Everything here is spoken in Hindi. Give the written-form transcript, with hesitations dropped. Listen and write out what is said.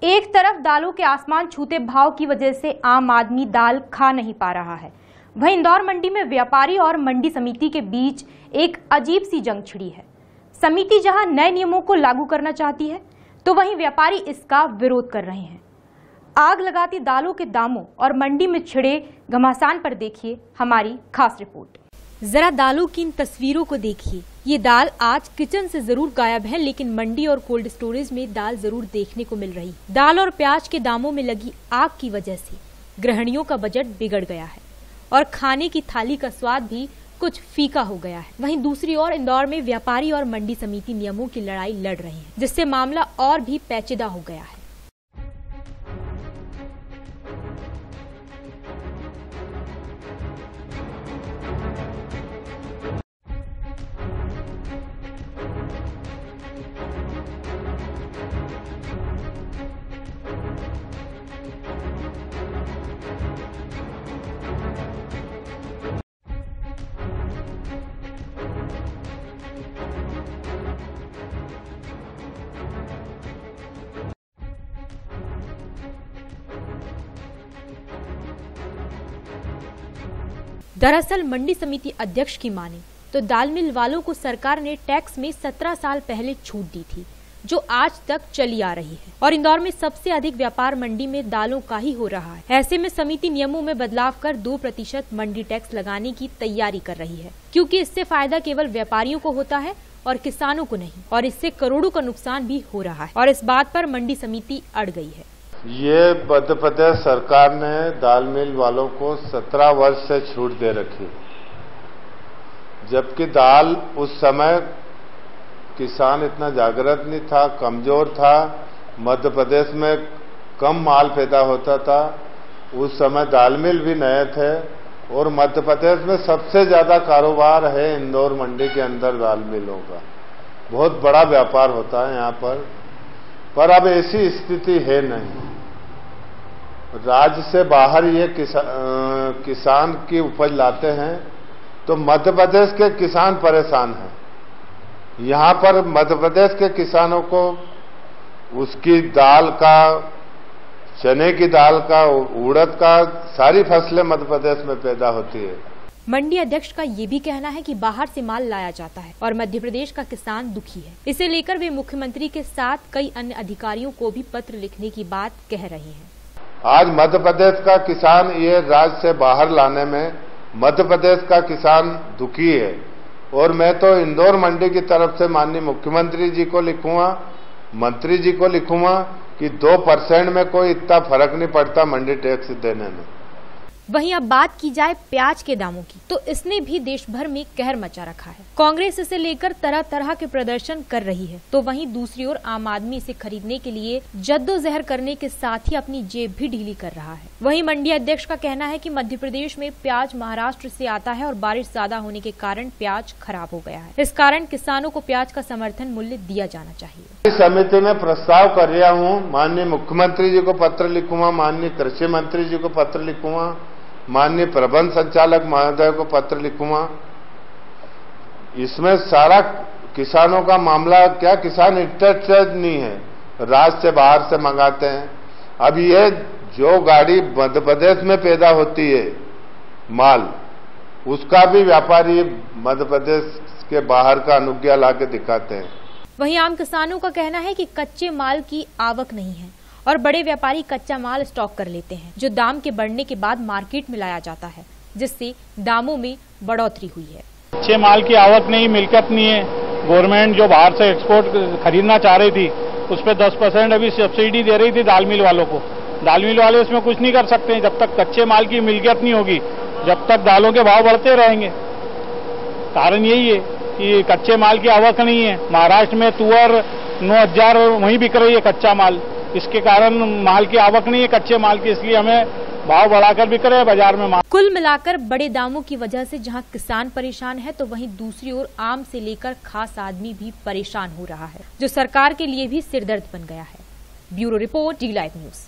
एक तरफ दालों के आसमान छूते भाव की वजह से आम आदमी दाल खा नहीं पा रहा है, वहीं इंदौर मंडी में व्यापारी और मंडी समिति के बीच एक अजीब सी जंग छिड़ी है। समिति जहां नए नियमों को लागू करना चाहती है, तो वहीं व्यापारी इसका विरोध कर रहे हैं। आग लगाती दालों के दामों और मंडी में छिड़े घमासान पर देखिए हमारी खास रिपोर्ट। जरा दालों की इन तस्वीरों को देखिए। ये दाल आज किचन से जरूर गायब है, लेकिन मंडी और कोल्ड स्टोरेज में दाल जरूर देखने को मिल रही। दाल और प्याज के दामों में लगी आग की वजह से गृहिणियों का बजट बिगड़ गया है और खाने की थाली का स्वाद भी कुछ फीका हो गया है। वहीं दूसरी ओर इंदौर में व्यापारी और मंडी समिति नियमों की लड़ाई लड़ रहे हैं, जिससे मामला और भी पेचीदा हो गया है। दरअसल मंडी समिति अध्यक्ष की माने तो दाल मिल वालों को सरकार ने टैक्स में 17 साल पहले छूट दी थी, जो आज तक चली आ रही है और इंदौर में सबसे अधिक व्यापार मंडी में दालों का ही हो रहा है। ऐसे में समिति नियमों में बदलाव कर 2% मंडी टैक्स लगाने की तैयारी कर रही है, क्योंकि इससे फायदा केवल व्यापारियों को होता है और किसानों को नहीं, और इससे करोड़ों का नुकसान भी हो रहा है और इस बात पर मंडी समिति अड़ गई है। ये मध्य प्रदेश सरकार ने दाल मिल वालों को 17 वर्ष से छूट दे रखी, जबकि दाल उस समय किसान इतना जागृत नहीं था, कमजोर था। मध्य प्रदेश में कम माल पैदा होता था, उस समय दाल मिल भी नए थे और मध्य प्रदेश में सबसे ज्यादा कारोबार है इंदौर मंडी के अंदर दाल मिलों का। बहुत बड़ा व्यापार होता है यहाँ पर अब ऐसी स्थिति है नहीं। राज्य से बाहर ये किसान की उपज लाते हैं तो मध्य प्रदेश के किसान परेशान हैं। यहाँ पर मध्य प्रदेश के किसानों को उसकी दाल का, चने की दाल का, उड़द का, सारी फसलें मध्य प्रदेश में पैदा होती है। मंडी अध्यक्ष का ये भी कहना है कि बाहर से माल लाया जाता है और मध्य प्रदेश का किसान दुखी है। इसे लेकर वे मुख्यमंत्री के साथ कई अन्य अधिकारियों को भी पत्र लिखने की बात कह रहे हैं। आज मध्य प्रदेश का किसान ये राज्य से बाहर लाने में मध्य प्रदेश का किसान दुखी है और मैं तो इंदौर मंडी की तरफ से माननीय मुख्यमंत्री जी को लिखूंगा, मंत्री जी को लिखूंगा कि 2% में कोई इतना फर्क नहीं पड़ता मंडी टैक्स देने में। वहीं अब बात की जाए प्याज के दामों की, तो इसने भी देश भर में कहर मचा रखा है। कांग्रेस इसे लेकर तरह तरह के प्रदर्शन कर रही है, तो वहीं दूसरी ओर आम आदमी इसे खरीदने के लिए जद्दोजहद करने के साथ ही अपनी जेब भी ढीली कर रहा है। वहीं मंडी अध्यक्ष का कहना है कि मध्य प्रदेश में प्याज महाराष्ट्र से आता है और बारिश ज्यादा होने के कारण प्याज खराब हो गया है। इस कारण किसानों को प्याज का समर्थन मूल्य दिया जाना चाहिए। इस समिति में प्रस्ताव कर रहा हूँ, माननीय मुख्यमंत्री जी को पत्र लिखूंगा, माननीय कृषि मंत्री जी को पत्र लिखूंगा, माननीय प्रबंध संचालक महोदय को पत्र लिखूंगा। इसमें सारा किसानों का मामला क्या, किसान इंटरेस्टेड नहीं है, राज्य से बाहर से मंगाते हैं। अब ये जो गाड़ी मध्य प्रदेश में पैदा होती है माल, उसका भी व्यापारी मध्य प्रदेश के बाहर का अनुज्ञा ला के दिखाते हैं। वहीं आम किसानों का कहना है कि कच्चे माल की आवक नहीं है और बड़े व्यापारी कच्चा माल स्टॉक कर लेते हैं, जो दाम के बढ़ने के बाद मार्केट में लाया जाता है, जिससे दामों में बढ़ोतरी हुई है। कच्चे माल की आवक नहीं, मिल्कियत नहीं है। गवर्नमेंट जो बाहर से एक्सपोर्ट खरीदना चाह रही थी, उस पर 10% अभी सब्सिडी दे रही थी दाल मिल वालों को। दाल मिल वाले इसमें कुछ नहीं कर सकते हैं जब तक कच्चे माल की मिल्कियत नहीं होगी, जब तक दालों के भाव बढ़ते रहेंगे। कारण यही है कि कच्चे माल की आवक नहीं है। महाराष्ट्र में तुअर 9,000 वहीं बिक रही है कच्चा माल, इसके कारण माल की आवक नहीं है कच्चे माल की, इसलिए हमें भाव बढ़ाकर बिक रहे हैं बाजार में माल। कुल मिलाकर बड़े दामों की वजह से जहां किसान परेशान है, तो वहीं दूसरी ओर आम से लेकर खास आदमी भी परेशान हो रहा है, जो सरकार के लिए भी सिरदर्द बन गया है। ब्यूरो रिपोर्ट, जी लाइव न्यूज।